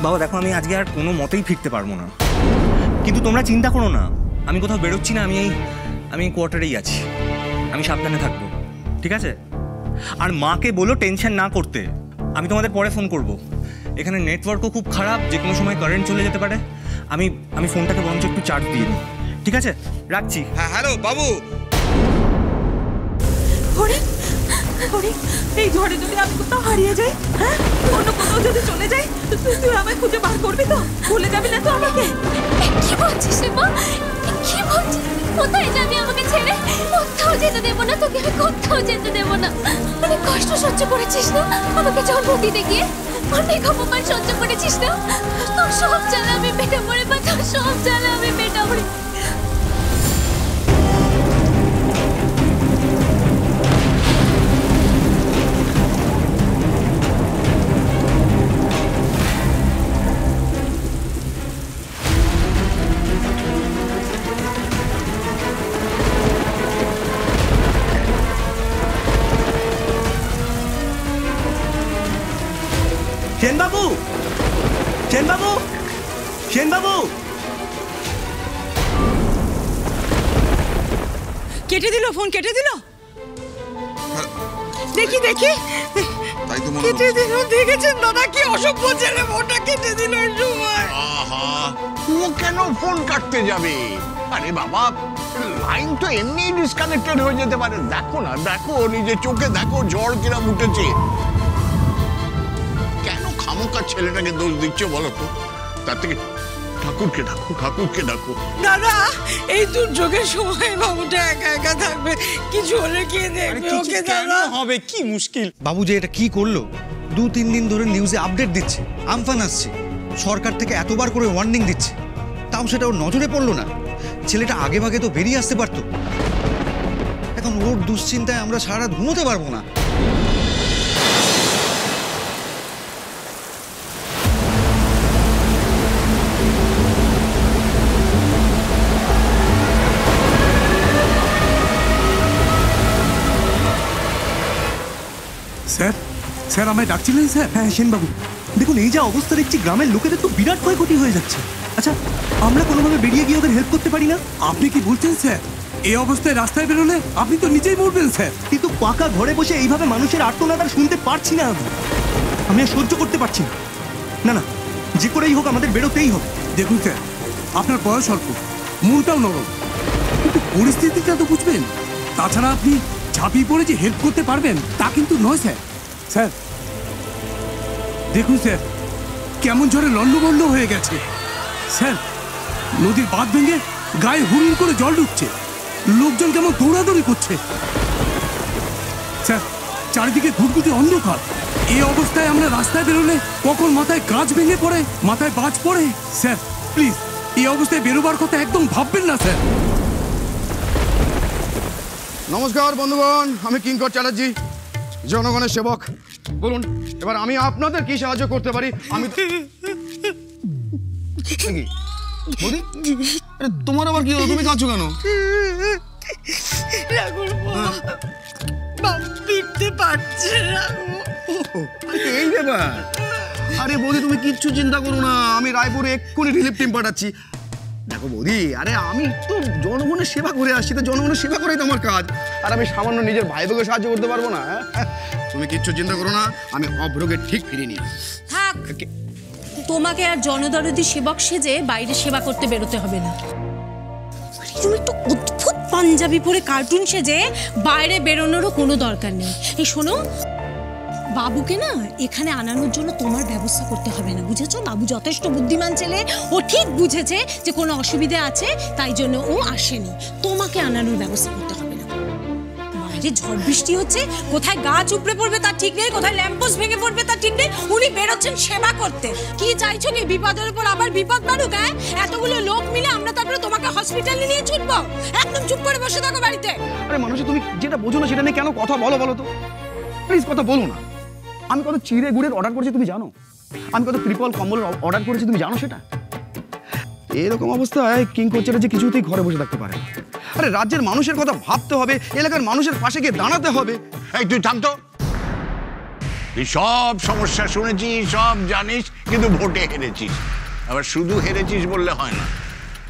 বাবা দেখো, আমি আজকে আর কোনো মতেই ফিরতে পারবো না, কিন্তু তোমরা চিন্তা করো না, আমি কোথাও বেরোচ্ছি না, আমি কোয়ার্টারেই আছি, আমি সাবধানে থাকবো, ঠিক আছে? আর মাকে বলো টেনশন না করতে, আমি তোমাদের পরে ফোন করব। এখানে নেটওয়ার্কও খুব খারাপ, যে কোনো সময় কারেন্ট চলে যেতে পারে। আমি ফোনটাকে বরঞ্চ একটু চার্জ দিয়ে নিই, ঠিক আছে? রাখছি। হ্যাঁ হ্যালো বাবু। এই ঝড়ে যদি আমি কোথাও হারিয়ে যাই, হ্যাঁ, অন্য কোথাও যদি চলে যাই, তুই আমায় খুঁজে বার করবি তো? ভুলে যাবি না তো আমাকে? কি বলছিস মা? কি বলছিস? কোথায় যাবি আমাকে ছেড়ে? কোথাও যেতে দেবো না তোকে, আমি কোথাও যেতে দেবো না। অনেক কষ্ট সহ্য করেছিস না আমাকে জন্ম দিতে গিয়ে, অনেক অপমান সহ্য করেছিস না। তোর সব জ্বালা আমি পেটে পড়ে, বা তোর সব জ্বালা আমি পেটে পড়ে। সেনবাবু, কেটে দিল ফোন, কেটে দিল। দেখি কেটে দিল। দেখেছেন দাদা কি অসভ্য ছেলে, ফোনটা কেটে দিল এই সময়। ও কেন ফোন কাটতে যাবে? আরে বাবা, লাইন তো এমনি ডিসকানেক্টেড হয়ে যেতে পারে। দেখো না, দেখো নিজের চোখে, দেখো ঝড় কিরম উঠেছে। কেন খামোকা ছেলেটাকে দোষ দিচ্ছ বলো তো? তার থেকে ঠাকুরকে ডাকো। দাদা, এই দুর্যোগের সময় বাবুটা একা একা থাকবে, কিছু হলে কে দেখবে ওকে? দাদা হবে কি মুশকিল। বাবু যে এটা কি করলো, 2-3 দিন ধরে নিউজে আপডেট দিচ্ছে, আমফান আসছে, সরকার থেকে এতবার করে ওয়ার্নিং দিচ্ছে, তাও সেটা ওর নজরে পড়লো না। ছেলেটা আগে ভাগে তো বেরিয়ে আসতে পারতো। এখন ওর দুশ্চিন্তায় আমরা সারা রাত ঘুমোতে পারবো না। স্যার আমায় ডাকছিলেন স্যার? হ্যাঁ সেনবাবু, দেখুন এই যা অবস্থা দেখছি, গ্রামের লোকেদের তো বিরাট ক্ষয়ক্ষতি হয়ে যাচ্ছে। আচ্ছা, আমরা কোনোভাবে বেরিয়ে গিয়ে ওদের হেল্প করতে পারি না? আপনি কি বলছেন স্যার? এই অবস্থায় রাস্তায় বেরোলে আপনি তো নিজেই মরবেন স্যার। কিন্তু পাকা ঘরে বসে এইভাবে মানুষের আর্তনাদ আর শুনতে পারছি না, আমি আর সহ্য করতে পারছি না। না, যে করেই হোক আমাদের বেরোতেই হবে। দেখুন স্যার, আপনার বয়স অল্প, মনটাও নরম, কিন্তু পরিস্থিতিটা তো বুঝবেন। তাছাড়া আপনি ঝাঁপিয়ে পড়ে যে হেল্প করতে পারবেন তা কিন্তু নয় স্যার। স্যার দেখুন স্যার, কেমন ঝড়ে লন্ডভন্ড হয়ে গেছে স্যার। নদীর বাঁধ ভেঙে গায়ে হুড় করে জল ঢুকছে, লোকজন কেমন দৌড়াদৌড়ি করছে স্যার। চারিদিকে ঘুটঘুটে অন্ধকার। এই অবস্থায় আমরা রাস্তায় বেরোলে কখন মাথায় গাছ ভেঙে পড়ে, মাথায় বাজ পড়ে। স্যার প্লিজ, এই অবস্থায় বেরোবার কথা একদম ভাববেন না স্যার। নমস্কার বন্ধুগণ, আমি কিঙ্কর চ্যাটার্জি, জনগণের সেবক। বলুন এবার আমি আপনাদের কি সাহায্য করতে পারি? আমি তোমার আবার কি হলো? তুমি কাঁদছো কেন? ফিরতে পারছে না। এই ব্যাপার? আরে বৌদি, তুমি কিচ্ছু চিন্তা করো না, আমি রায়পুরে এক্ষুনি রিলিফ টিম পাঠাচ্ছি। দেখো বৌদি, আরে আমি তো জনগণের সেবা করে আসছি, তো জনগণের সেবা করাই তো আমার কাজ। আর আমি সামান্য নিজের ভাইবোকে সাহায্য করতে পারবো না? তুমি কিচ্ছু চিন্তা করো না, আমি অভ্রকে ঠিক ফিরিয়ে নিয়ে থাক। তোমাকে আর জনদরদি সেবক সেজে বাইরে সেবা করতে বেরোতে হবে না। তুমি একটু অদ্ভুত পাঞ্জাবি পরে কার্টুন সেজে বাইরে বেরোনোরও কোনো দরকার নেই। এই শোনো, বাবুকে না এখানে আনানোর জন্য তোমার ব্যবস্থা করতে হবে না, বুঝেছো? বাবু যথেষ্ট বুদ্ধিমান ছেলে, ও ঠিক বুঝেছে যে কোনো অসুবিধা আছে, তাই জন্য ও আসেনি। তোমাকে আনানোর ব্যবস্থা করতে হবে না। বাইরে ঝড় বৃষ্টি হচ্ছে, কোথায় গাছ উপড়ে পড়বে তার ঠিক নেই, কোথায় ল্যাম্পপোস্ট ভেঙে পড়বে তার ঠিক নেই। উনি বেরোচ্ছেন সেবা করতে। কি চাইছো কি বিপদের উপর আবার বিপদ বাড়ুক? হ্যাঁ, এতগুলো লোক মিলে আমরা তারপরে তোমাকে হসপিটালে নিয়ে ছুটবো? একদম চুপ করে বসে থাকো বাড়িতে। আরে মানুষ, তুমি যেটা বোঝো না সেটা নিয়ে কেন কথা বলো তো? প্লিজ কথা বলো না। আমি কত চিড়ে গুড়ের অর্ডার করেছি তুমি জানো? আমি কত ত্রিপল কম্বলের অর্ডার করেছি তুমি জানো সেটা? এরকম অবস্থায় কিঙ্কর চ্যাটার্জি কিছুতেই ঘরে বসে থাকতে পারে না। আরে রাজ্যের মানুষের কথা ভাবতে হবে, এলাকার মানুষের পাশে গিয়ে দাঁড়াতে হবে। এই তুই থাম তো। তুই সব সমস্যা শুনেছিস, সব জানিস, কিন্তু ভোটে হেরেছিস। আবার শুধু হেরেছিস বললে হয় না,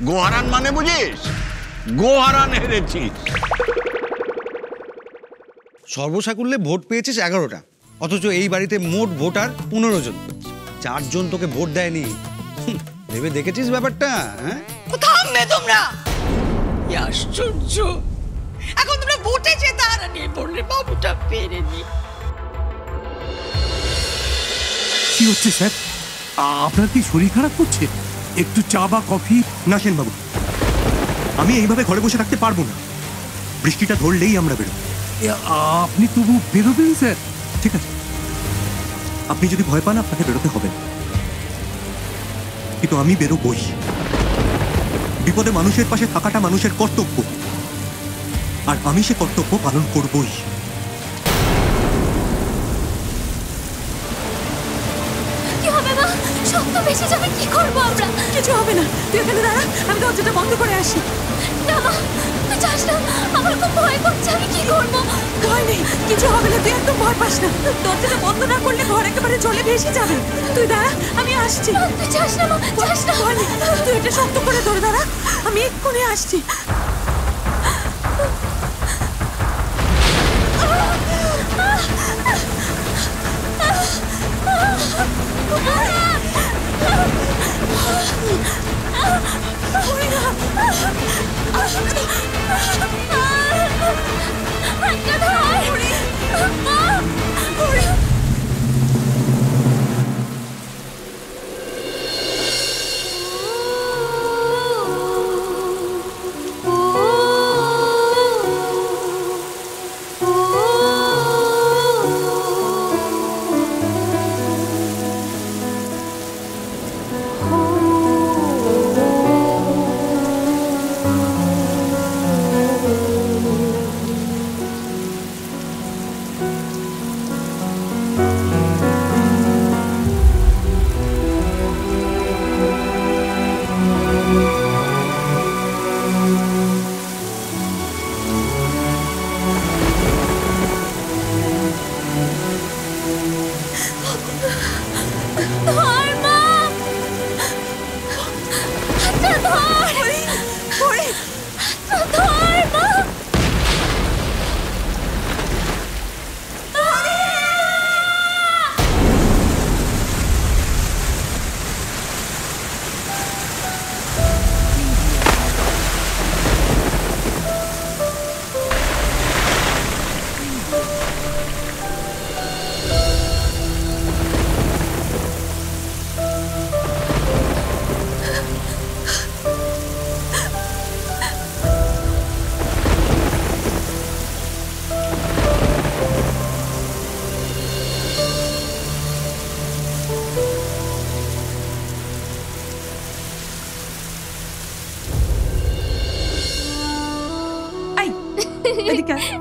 গোহারান মানে বুঝিস? গোহারান হেরেছিস। সর্বসাকুল্যে ভোট পেয়েছিস 11টা, অথচ এই বাড়িতে মোট ভোটার 15 জন। 4 জন তোকে ভোট দেয়নি। ভেবে দেখেছিস ব্যাপারটা? হ্যাঁ, থামবে তোমরা। কি আশ্চর্য, এখন তোমরা ভোটে যেতে হারানিয়ে পড়লে, বাবুটা পেরেনি। কি হচ্ছে স্যার? আপনার কি শরীর খারাপ করছে? একটু চা বা কফি? না সেন বাবু, আমি এইভাবে ঘরে বসে থাকতে পারবো না। বৃষ্টিটা ধরলেই আমরা বেরোবো। আপনি তবু বেরোবেন স্যার? ঠিক আছে, আপনি যদি ভয় পান আপনাকে বেরোতে হবে না, কিন্তু আমি বেরোবই। বিপদে মানুষের পাশে থাকাটা মানুষের কর্তব্য, আর আমি সে কর্তব্য পালন করবই। কি হবে মা? শক্ত বেশি যাবে, কি করবো আমরা? কিছু হবে না, তুই এখানে দাঁড়া, আমি দরজাটা বন্ধ করে আসি। না মা, তুই যাস না, আমার খুব ভয় করছে। আমি কি করবো? ভয় নেই, কিছু হবে না, তুই একদম ভয় পাস না। দরজাটা বন্ধ না করলে ঘর একেবারে জলে ভেসে যাবে। তুই দাঁড়া, আমি আসছি। তুই যাস না মা, যাস না। ভয় নেই, তুই এটা শক্ত করে ধরে দাঁড়া, আমি এক্ষুনি আসছি।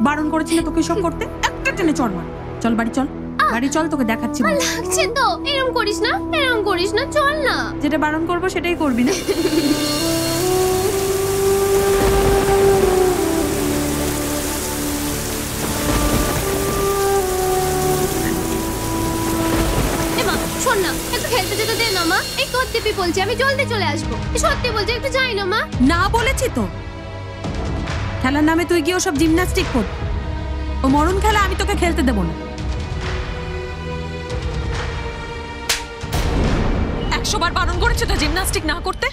বারণ করেছি না তোকে সব করতে? একটা টেনে চল মার, চল বাড়ি চল, বাড়ি চল, তোকে দেখাচ্ছি। লাগছে তো, এরকম করিস না, এরকম করিস না, চল না। যেটা বারণ করবো সেটাই করবি না? এমা শোন না, একটু খেলতে যেতে দে না মা। এই তোর দিবি বলছি, আমি জলদি চলে আসবো। সত্যি বলছি, একটু যাই না মা। না বলেছি তো, খেলার নামে তুই গিয়ে ওসব জিমন্যাস্টিক কর। ও মরণ খেলা আমি তোকে খেলতে দেবো না। 100 বার বারণ করেছি তো জিমন্যাস্টিক না করতে,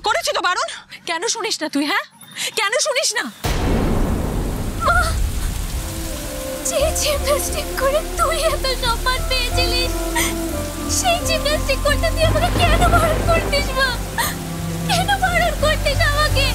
করেছি তো বারণ। কেন শুনিস না তুই? হ্যাঁ, কেন শুনিস না? যে জিমন্যাস্টিক করে তুই এত সম্মান পেয়েছিলিস, সেই জিমন্যাস্টিক করতে তুই আমাকে কেন বারণ করতিস মা? কেন বারণ করতিস আমাকে?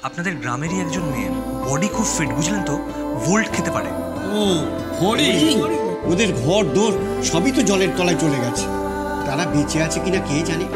আপনাদের গ্রামেরই একজন মেয়ে, বডি খুব ফিট, বুঝলেন তো, ভোল্ট খেতে পারে। ও হরি, ওদের ঘর দোর সবই তো জলের তলায় চলে গেছে। তারা বেঁচে আছে কিনা কে জানে।